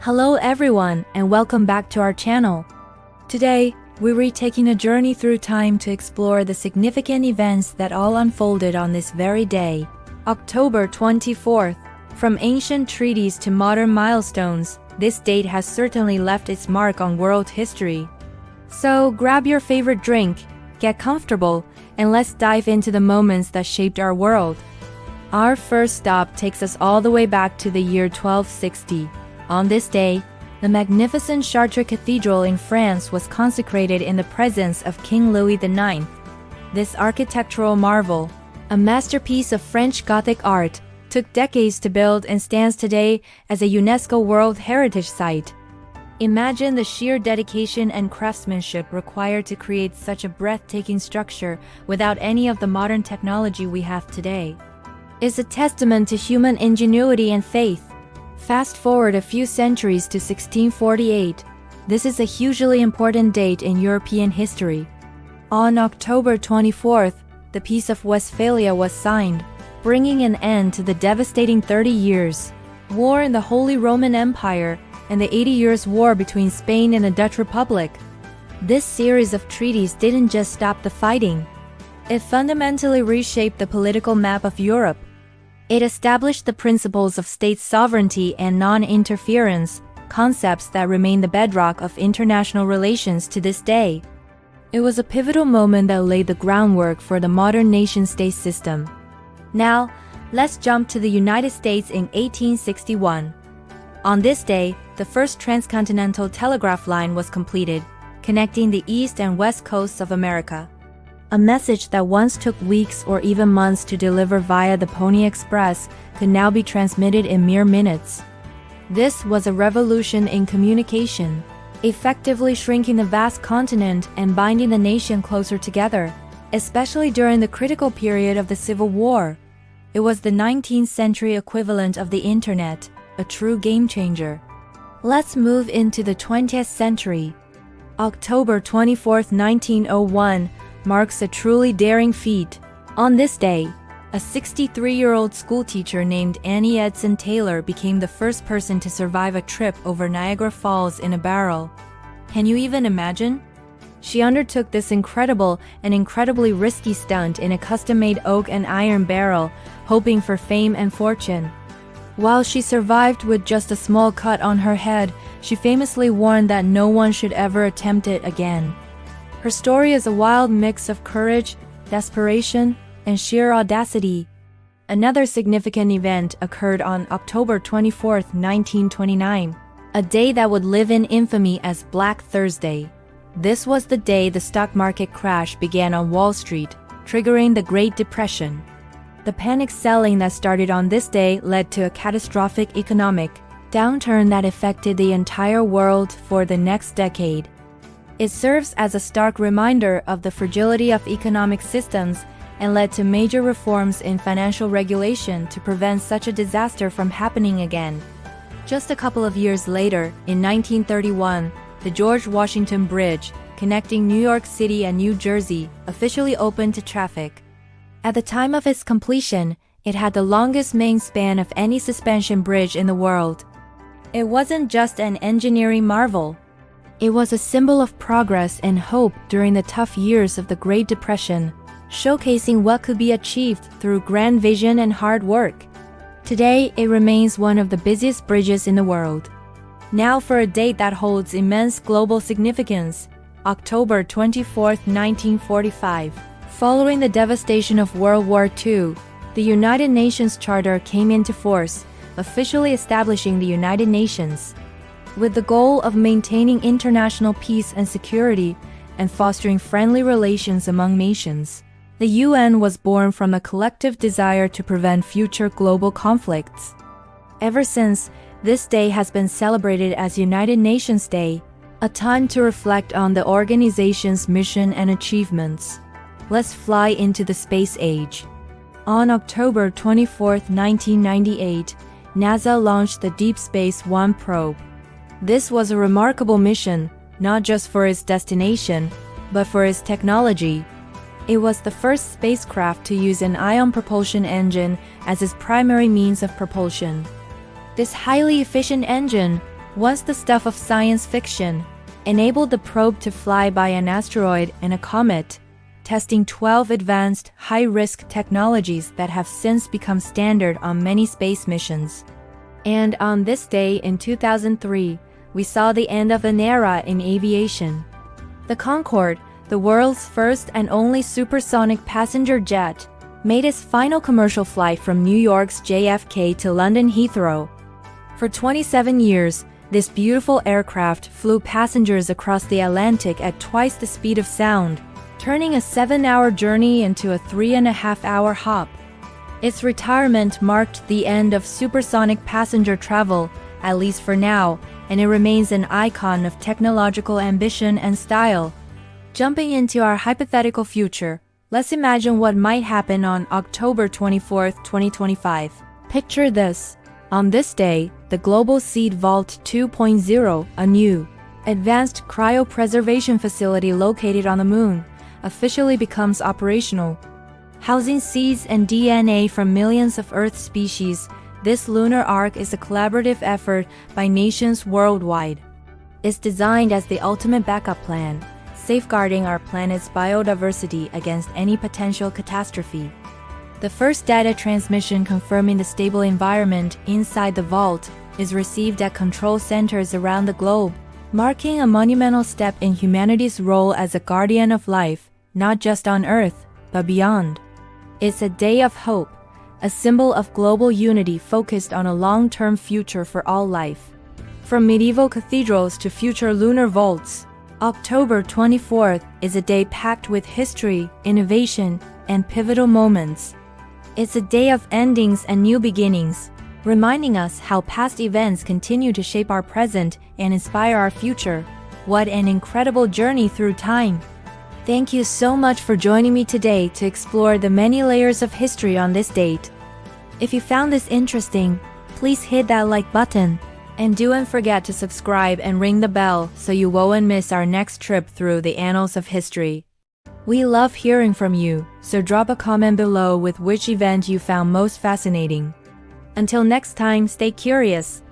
Hello everyone and welcome back to our channel. Today, we're taking a journey through time to explore the significant events that all unfolded on this very day, October 24th. From ancient treaties to modern milestones, this date has certainly left its mark on world history. So grab your favorite drink, get comfortable, and let's dive into the moments that shaped our world. Our first stop takes us all the way back to the year 1260. On this day, the magnificent Chartres Cathedral in France was consecrated in the presence of King Louis IX. This architectural marvel, a masterpiece of French Gothic art, took decades to build and stands today as a UNESCO World Heritage Site. Imagine the sheer dedication and craftsmanship required to create such a breathtaking structure without any of the modern technology we have today. It's a testament to human ingenuity and faith. Fast forward a few centuries to 1648. This is a hugely important date in European history. On October 24th, the Peace of Westphalia was signed, bringing an end to the devastating 30 years war in the Holy Roman Empire and the 80 Years' War between Spain and the Dutch Republic. This series of treaties didn't just stop the fighting. It fundamentally reshaped the political map of Europe. It established the principles of state sovereignty and non-interference, concepts that remain the bedrock of international relations to this day. It was a pivotal moment that laid the groundwork for the modern nation-state system. Now, let's jump to the United States in 1861. On this day, the first transcontinental telegraph line was completed, connecting the east and west coasts of America. A message that once took weeks or even months to deliver via the Pony Express could now be transmitted in mere minutes. This was a revolution in communication, effectively shrinking the vast continent and binding the nation closer together, especially during the critical period of the Civil War. It was the 19th century equivalent of the Internet, a true game-changer. Let's move into the 20th century. October 24, 1901, marks a truly daring feat. On this day, a 63-year-old schoolteacher named Annie Edson Taylor became the first person to survive a trip over Niagara Falls in a barrel. Can you even imagine? She undertook this incredible and incredibly risky stunt in a custom-made oak and iron barrel, hoping for fame and fortune. While she survived with just a small cut on her head, she famously warned that no one should ever attempt it again. Her story is a wild mix of courage, desperation, and sheer audacity. Another significant event occurred on October 24, 1929, a day that would live in infamy as Black Thursday. This was the day the stock market crash began on Wall Street, triggering the Great Depression. The panic selling that started on this day led to a catastrophic economic downturn that affected the entire world for the next decade. It serves as a stark reminder of the fragility of economic systems and led to major reforms in financial regulation to prevent such a disaster from happening again. Just a couple of years later, in 1931, the George Washington Bridge, connecting New York City and New Jersey, officially opened to traffic. At the time of its completion, it had the longest main span of any suspension bridge in the world. It wasn't just an engineering marvel. It was a symbol of progress and hope during the tough years of the Great Depression, showcasing what could be achieved through grand vision and hard work. Today, it remains one of the busiest bridges in the world. Now for a date that holds immense global significance, October 24, 1945. Following the devastation of World War II, the United Nations Charter came into force, officially establishing the United Nations. With the goal of maintaining international peace and security and fostering friendly relations among nations, the UN was born from a collective desire to prevent future global conflicts. Ever since, this day has been celebrated as United Nations Day, a time to reflect on the organization's mission and achievements. Let's fly into the space age. On October 24, 1998, NASA launched the Deep Space One probe. This was a remarkable mission, not just for its destination, but for its technology. It was the first spacecraft to use an ion propulsion engine as its primary means of propulsion. This highly efficient engine, once the stuff of science fiction, enabled the probe to fly by an asteroid and a comet, testing 12 advanced, high-risk technologies that have since become standard on many space missions. And on this day in 2003, we saw the end of an era in aviation. The Concorde, the world's first and only supersonic passenger jet, made its final commercial flight from New York's JFK to London Heathrow. For 27 years, this beautiful aircraft flew passengers across the Atlantic at twice the speed of sound, turning a 7-hour journey into a 3.5-hour hop. Its retirement marked the end of supersonic passenger travel, at least for now, and it remains an icon of technological ambition and style. Jumping into our hypothetical future, let's imagine what might happen on October 24, 2025. Picture this. On this day, the Global Seed Vault 2.0, a new, advanced cryopreservation facility located on the Moon, officially becomes operational. Housing seeds and DNA from millions of Earth species, this lunar ark is a collaborative effort by nations worldwide. It's designed as the ultimate backup plan, safeguarding our planet's biodiversity against any potential catastrophe. The first data transmission confirming the stable environment inside the vault is received at control centers around the globe, marking a monumental step in humanity's role as a guardian of life, not just on Earth, but beyond. It's a day of hope, a symbol of global unity focused on a long-term future for all life. From medieval cathedrals to future lunar vaults, October 24th is a day packed with history, innovation, and pivotal moments. It's a day of endings and new beginnings, reminding us how past events continue to shape our present and inspire our future. What an incredible journey through time! Thank you so much for joining me today to explore the many layers of history on this date. If you found this interesting, please hit that like button, and don't forget to subscribe and ring the bell so you won't miss our next trip through the annals of history. We love hearing from you, so drop a comment below with which event you found most fascinating. Until next time, stay curious,